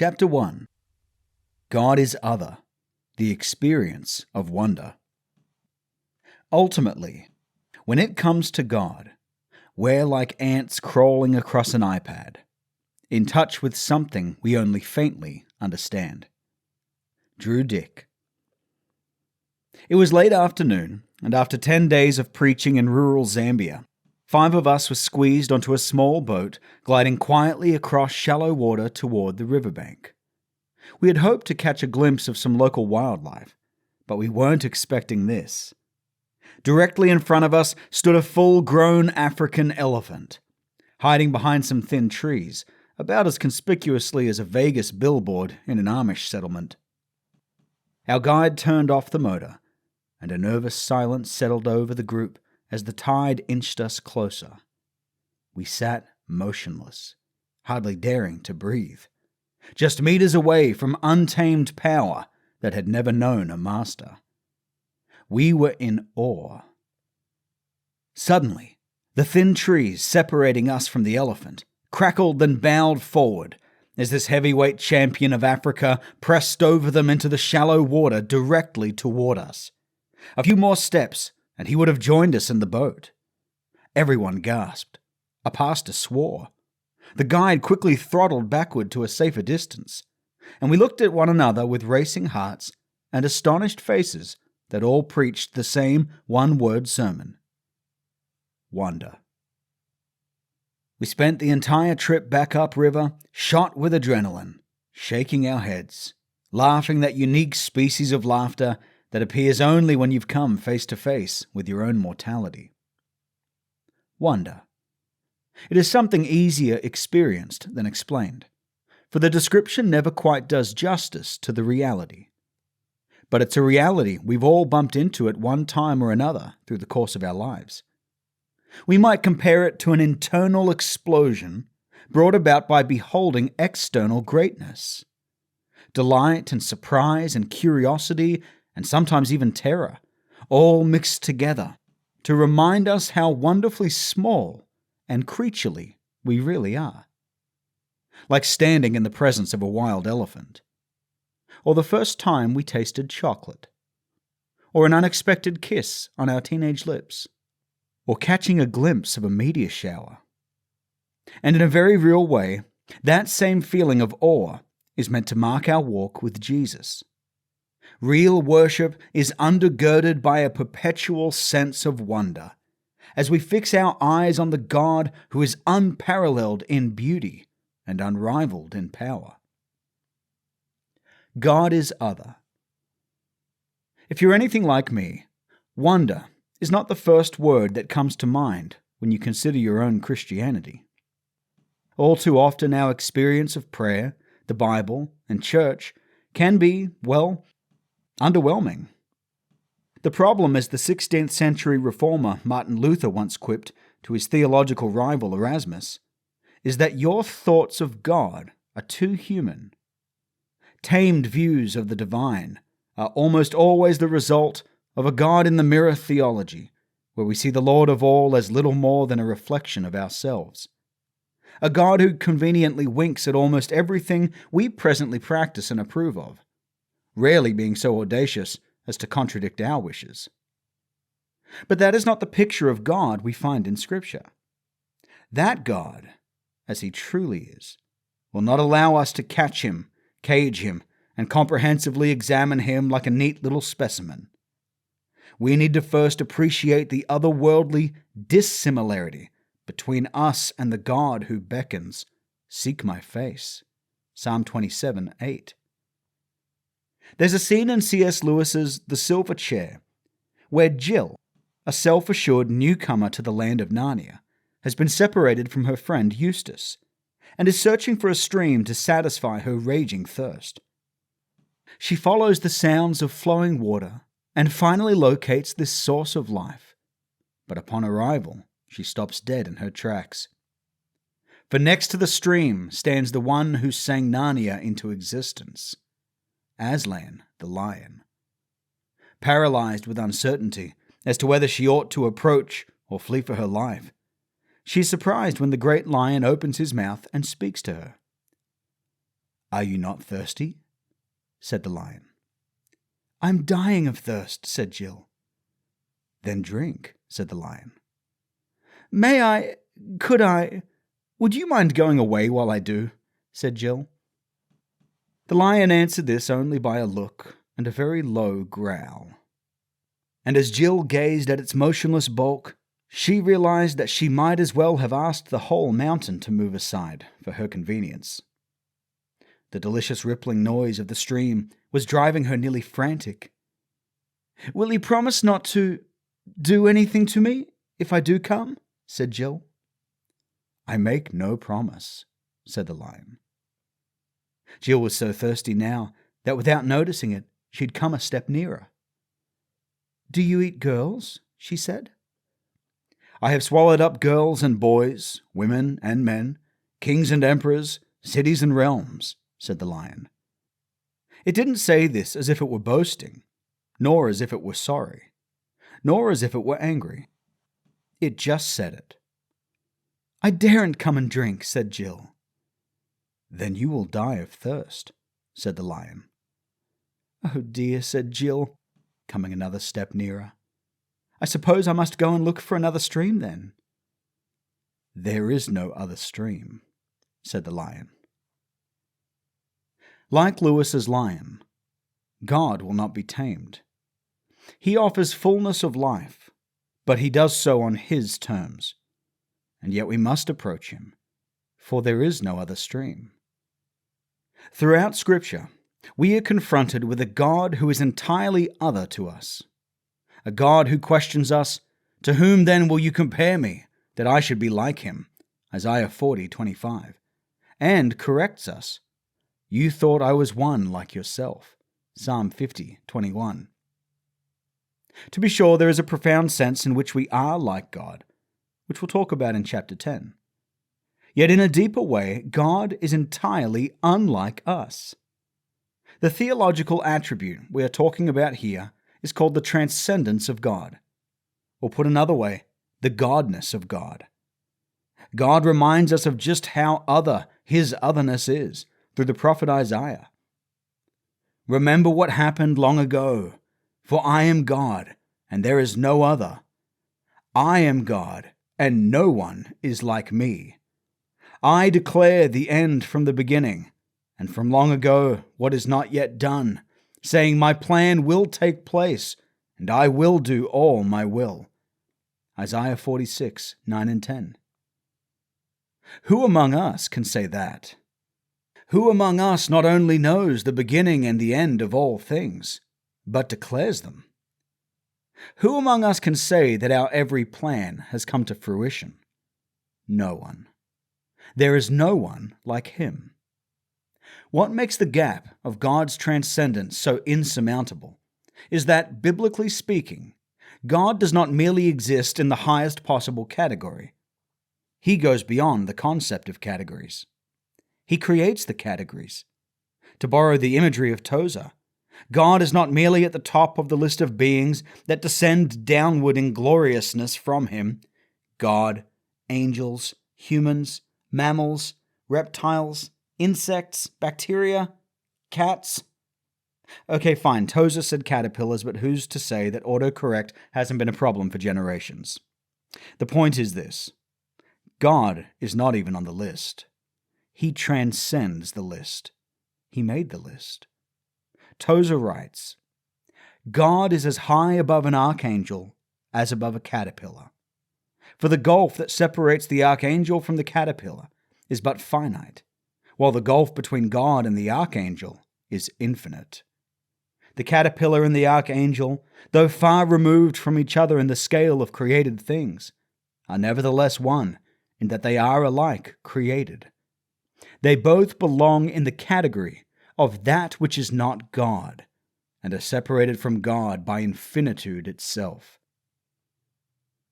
Chapter 1. God is Other, the Experience of Wonder. Ultimately, when it comes to God, we're like ants crawling across an iPad, in touch with something we only faintly understand. Drew Dick. It was late afternoon, and after 10 days of preaching in rural Zambia, 5 of us were squeezed onto a small boat gliding quietly across shallow water toward the riverbank. We had hoped to catch a glimpse of some local wildlife, but we weren't expecting this. Directly in front of us stood a full-grown African elephant, hiding behind some thin trees, about as conspicuously as a Vegas billboard in an Amish settlement. Our guide turned off the motor, and a nervous silence settled over the group as the tide inched us closer. We sat motionless, hardly daring to breathe, just meters away from untamed power that had never known a master. We were in awe. Suddenly, the thin trees separating us from the elephant crackled then bowed forward as this heavyweight champion of Africa pressed over them into the shallow water directly toward us. A few more steps, and he would have joined us in the boat. Everyone gasped. A pastor swore. The guide quickly throttled backward to a safer distance, and we looked at one another with racing hearts and astonished faces that all preached the same one-word sermon. Wonder. We spent the entire trip back upriver, shot with adrenaline, shaking our heads, laughing that unique species of laughter that appears only when you've come face to face with your own mortality. Wonder. It is something easier experienced than explained, for the description never quite does justice to the reality. But it's a reality we've all bumped into at one time or another through the course of our lives. We might compare it to an internal explosion brought about by beholding external greatness. Delight and surprise and curiosity, and sometimes even terror, all mixed together to remind us how wonderfully small and creaturely we really are. Like standing in the presence of a wild elephant, or the first time we tasted chocolate, or an unexpected kiss on our teenage lips, or catching a glimpse of a meteor shower. And in a very real way, that same feeling of awe is meant to mark our walk with Jesus. Real worship is undergirded by a perpetual sense of wonder, as we fix our eyes on the God who is unparalleled in beauty and unrivaled in power. God is other. If you're anything like me, wonder is not the first word that comes to mind when you consider your own Christianity. All too often our experience of prayer, the Bible, and church can be, well, underwhelming. The problem, as the 16th century reformer Martin Luther once quipped to his theological rival Erasmus, is that your thoughts of God are too human. Tamed views of the divine are almost always the result of a God-in-the-mirror theology, where we see the Lord of all as little more than a reflection of ourselves. A God who conveniently winks at almost everything we presently practice and approve of, rarely being so audacious as to contradict our wishes. But that is not the picture of God we find in Scripture. That God, as he truly is, will not allow us to catch him, cage him, and comprehensively examine him like a neat little specimen. We need to first appreciate the otherworldly dissimilarity between us and the God who beckons, "Seek my face." Psalm 27:8. There's a scene in C.S. Lewis's The Silver Chair where Jill, a self-assured newcomer to the land of Narnia, has been separated from her friend Eustace and is searching for a stream to satisfy her raging thirst. She follows the sounds of flowing water and finally locates this source of life, but upon arrival, she stops dead in her tracks. For next to the stream stands the one who sang Narnia into existence, Aslan the lion. Paralyzed with uncertainty as to whether she ought to approach or flee for her life, she is surprised when the great lion opens his mouth and speaks to her. "Are you not thirsty?" said the lion. "I'm dying of thirst," said Jill. "Then drink," said the lion. "May I? Could I? Would you mind going away while I do?" said Jill. The lion answered this only by a look and a very low growl. And as Jill gazed at its motionless bulk, she realized that she might as well have asked the whole mountain to move aside for her convenience. The delicious rippling noise of the stream was driving her nearly frantic. "Will you promise not to do anything to me if I do come?" said Jill. "I make no promise," said the lion. Jill was so thirsty now that without noticing it, she'd come a step nearer. "Do you eat girls?" she said. "I have swallowed up girls and boys, women and men, kings and emperors, cities and realms," said the lion. It didn't say this as if it were boasting, nor as if it were sorry, nor as if it were angry. It just said it. "I daren't come and drink," said Jill. "Then you will die of thirst," said the lion. "Oh dear," said Jill, coming another step nearer. "I suppose I must go and look for another stream then." "There is no other stream," said the lion. Like Lewis's lion, God will not be tamed. He offers fullness of life, but he does so on his terms. And yet we must approach him, for there is no other stream. Throughout Scripture, we are confronted with a God who is entirely other to us. A God who questions us, "To whom then will you compare me, that I should be like him?" Isaiah 40:25. And corrects us, "You thought I was one like yourself." Psalm 50:21. To be sure, there is a profound sense in which we are like God, which we'll talk about in chapter 10. Yet in a deeper way, God is entirely unlike us. The theological attribute we are talking about here is called the transcendence of God, or put another way, the godness of God. God reminds us of just how other his otherness is through the prophet Isaiah. "Remember what happened long ago, for I am God, and there is no other. I am God, and no one is like me. I declare the end from the beginning, and from long ago what is not yet done, saying my plan will take place, and I will do all my will." Isaiah 46:9 and 10. Who among us can say that? Who among us not only knows the beginning and the end of all things, but declares them? Who among us can say that our every plan has come to fruition? No one. There is no one like him. What makes the gap of God's transcendence so insurmountable is that, biblically speaking, God does not merely exist in the highest possible category. He goes beyond the concept of categories. He creates the categories. To borrow the imagery of Tozer, God is not merely at the top of the list of beings that descend downward in gloriousness from him. God, angels, humans, mammals, reptiles, insects, bacteria, cats. Okay, fine, Tozer said caterpillars, but who's to say that autocorrect hasn't been a problem for generations? The point is this: God is not even on the list. He transcends the list. He made the list. Tozer writes, "God is as high above an archangel as above a caterpillar. For the gulf that separates the archangel from the caterpillar is but finite, while the gulf between God and the archangel is infinite. The caterpillar and the archangel, though far removed from each other in the scale of created things, are nevertheless one in that they are alike created. They both belong in the category of that which is not God, and are separated from God by infinitude itself.